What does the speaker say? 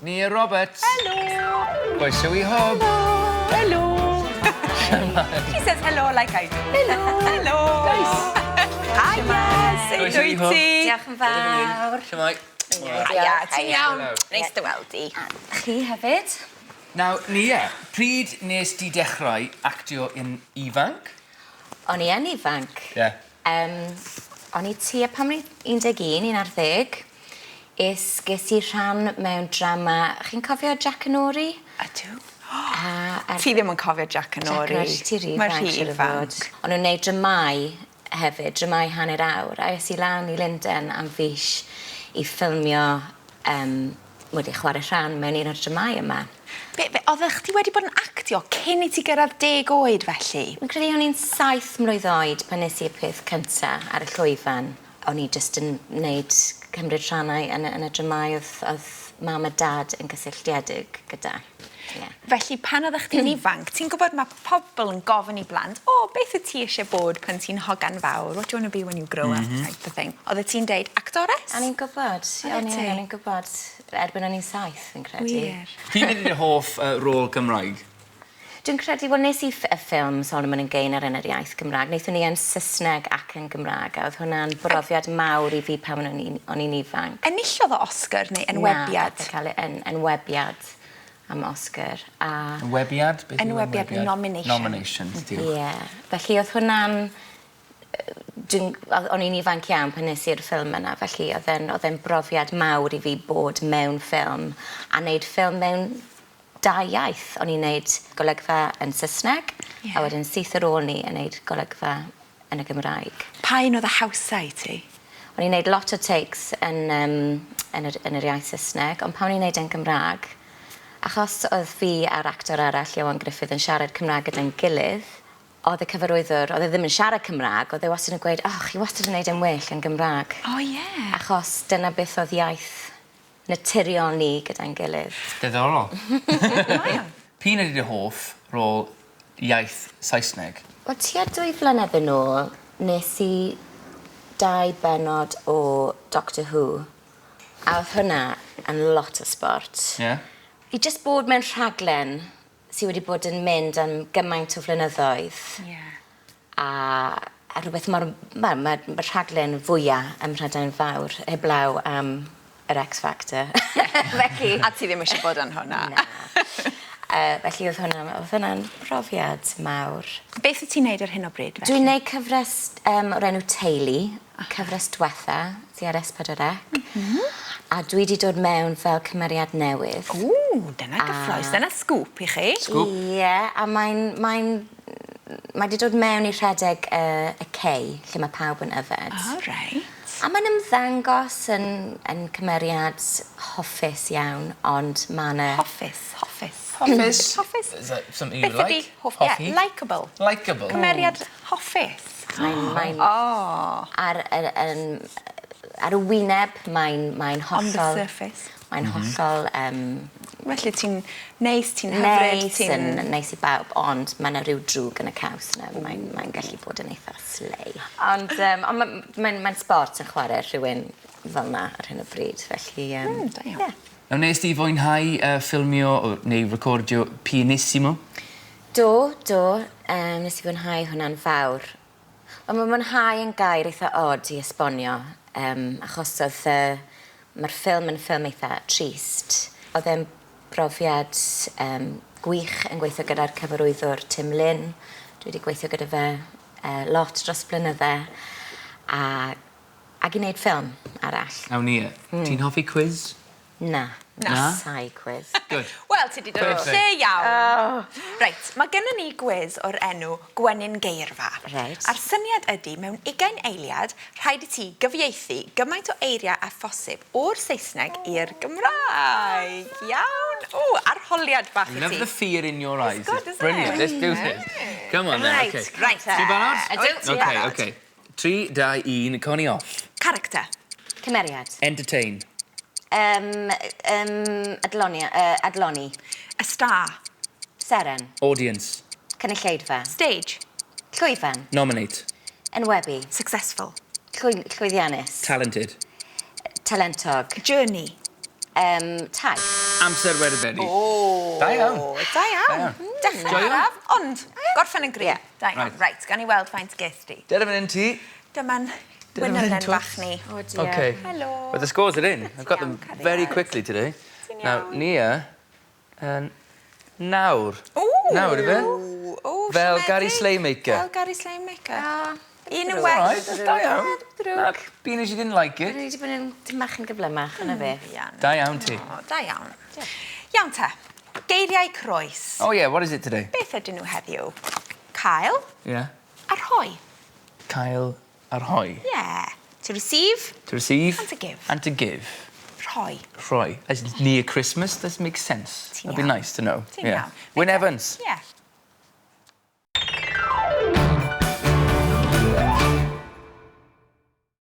Nia Roberts. Hello. Croeso I hwb. Hello. She says hello like I do. Hello. Hello. Hiya. Sut wyt ti? Diolch yn fawr. Shemai. Hiya, ti'n iawn? Neis dy weld ti. Chi hefyd? Nawr, Nia, pryd nes di dechrau actio yn ifanc? O'n i yn ifanc. Ie. O'n i tua pan o'n i 11, 11. Ges i rhan mewn drama. Chi'n cofio Jack and Ori? Ydw. Ti ddim yn cofio Jack and Ori. Ti rhy Mae'r ifanc, rhy siŵr o ifanc. fod. O'n nhw'n neud dramau hefyd, dramau hanner awr. A es i lan i Lundain am fish i ffilmio, wedi chwarae rhan mewn un o'r dramau yma. Oeddech chdi wedi bod yn actio cyn i ti gyrraedd 10 oed felly? Dwi'n credu o'n i'n 7 mlwydd oed pan nes i'r peth cyntaf ar y llwyfan. O'n i jyst yn cymryd rhannau yn y dramau oedd mam a dad yn gysylltiedig gyda. Yeah. Felly, pan oeddech chdi'n ifanc, ti'n gwybod mae pobl yn gofyn i blant, beth wyt ti eisiau bod pan ti'n hogan fawr? What do you want to be when you grow up? Type of thing. Oeddet ti'n deud actores? O'n i'n gwybod. O'n i'n gwybod. Erbyn o'n i'n 7, fi'n credu. Wir. Pryd ydy dy hoff rôl Gymraeg? Dwi'n credu, wel, nes i ffilm Solomon yn Gaynor yn yr iaith Gymraeg. Wnaethon ni yn Saesneg ac yn Gymraeg. A oedd hwnna'n brofiad mawr i fi pan o'n i'n ifanc. Enillodd o Oscar neu enwebiad? Na, cael enwebiad am Oscar. Enwebiad? Enwebiad, nomination. Nomination, diolch. Ie. Felly oedd hwnna'n... O'n i'n ifanc iawn pan nes i'r ffilm yna. Felly oedd e'n brofiad mawr i fi bod mewn ffilm. A wneud ffilm mewn 2 iaith. O'n i'n neud golygfa yn Saesneg, a wedyn syth ar ôl ni yn neud golygfa yn y Gymraeg. Pa un oedd y hawsau i ti? O'n i'n neud lot o takes yn yr iaith Saesneg, ond pan o'n i'n neud yn Gymraeg, achos oedd fi a'r actor arall, Iwan Griffith, yn siarad Cymraeg gyda'n gilydd, oedd y cyfarwyddwr, oedd e ddim yn siarad Cymraeg, oedd e wastad yn gweud, chi wastad yn neud yn well yn Gymraeg. Achos dyna beth oedd iaith naturiol ni gyda'n gilydd. Diddorol. P'un ydy dy hoff rôl iaith Saesneg? Wel, tua 2 flynedd yn ôl, nes i 2 bennod o Doctor Who. A oedd hwnna yn lot o sport. Ie? I jyst bod mewn rhaglen sydd wedi bod yn mynd am gymaint o flynyddoedd. A rhywbeth mae'r rhaglen fwyaf ym Mhrydain Fawr, heblaw am yr X Factor. Felly... A ti ddim eisiau bod yn hwnna? Na. Felly oedd hwnna'n profiad mawr. Beth wyt ti'n neud ar hyn o bryd? Dwi'n neud cyfres o'r enw Teulu, cyfres diwetha, sy ar S4C. A dwi wedi dod mewn fel cymeriad newydd. Dyna gyffroes, dyna sgŵp i chi. Sgŵp? Ie, a mae wedi dod mewn i rhedeg y cei, lle mae pawb yn yfed. Reit. A mae'n ymddangos yn cymeriad hoffus iawn, ond mae'n... Hoffus. Hoffus? Is that something you like? Yeah, likeable. Likeable? Cymeriad hoffus. Ar y wyneb, mae'n hollol... On the surface. Mae'n hollol... Felly ti'n neis, ti'n hyfryd, neis i bawb, ond mae yna rhyw drwg yn y caws yna. Mae'n gallu bod yn eitha slei. Ond mae'n sport yn chwarae rhywun fel yna ar hyn o bryd, felly... Da iawn. Nawr, nes ti fwynhau ffilmio neu recordio Pianissimo? Do. Nes i fwynhau hwnna'n fawr. Ond mae mwynhau yn gair eitha od i esbonio, achos oedd mae'r ffilm yn ffilm eitha trist. Oedd e'n brofiad gwych yn gweithio gyda'r cyfarwyddwr Tim Lynn. Dwi wedi gweithio gyda fe lot dros blynyddau. Ac i wneud ffilm arall. Aw, Nia, ti'n hoffi quiz? Na. Na? Sai quiz. Good. Wel, ti wedi dod o lle iawn. Reit, mae gennym ni gwiz o'r enw Gwenyn Geirfa. Reit. A'r syniad ydy, mewn 20 eiliad, rhaid i ti gyfieithu gymaint o eiriau a phosib o'r Saesneg i'r Gymraeg. Iawn. Arholiad bach i ti. Love the fear in your eyes. good, isn't Brilliant. it? Let's do this. Come on then, okay. Right. Ti'n barod? Ydw, Okay. 3, 2, 1, coni off. Character. Cymeriad. Entertain. Adloni. A star. Seren. Audience. Cynulleidfa. Stage. Llwyfan. Nominate. Enwebu. Successful. Llwyddiannus. Talented. Talentog. Journey. Taith. Amser wedi bedi. O, Da iawn. Da iawn. iawn. Dechrau Joio? araf, ond gorffen yn gryf. Da iawn. Right. Right, gan i weld faint ges di. Dyna fan hyn ti. Dyma'n Dyna fan hyn wynylen twt. bach ni. O, dear. Okay. Helo. But the scores are in. I've got them Ti'n iawn, very cariad. quickly today. Ti'n Now, iawn. Nia, nawr. Ooh. Nawr, ife? Ooh, Fel siomedig. Gary Slaymaker. Fel Gary Slaymaker. Un yn All well. right, da iawn. Na, being as you didn't like Rydw it. i wedi bod yn tym bach yn gyflymach, yna fe. Da iawn ti. O, da iawn. Iawn te. Geiriau croes. Oh yeah, what is it today? Beth ydyn nhw heddiw? Cael Yeah. a rhoi. Cael ar hoi. Yeah. To receive, To receive. And to give. And to give. rhoi. Rhoi. As near Christmas, that makes sense. Ti'n That'd be iawn. nice to know. Ti'n Yeah. iawn. Wyn Evans. Yeah.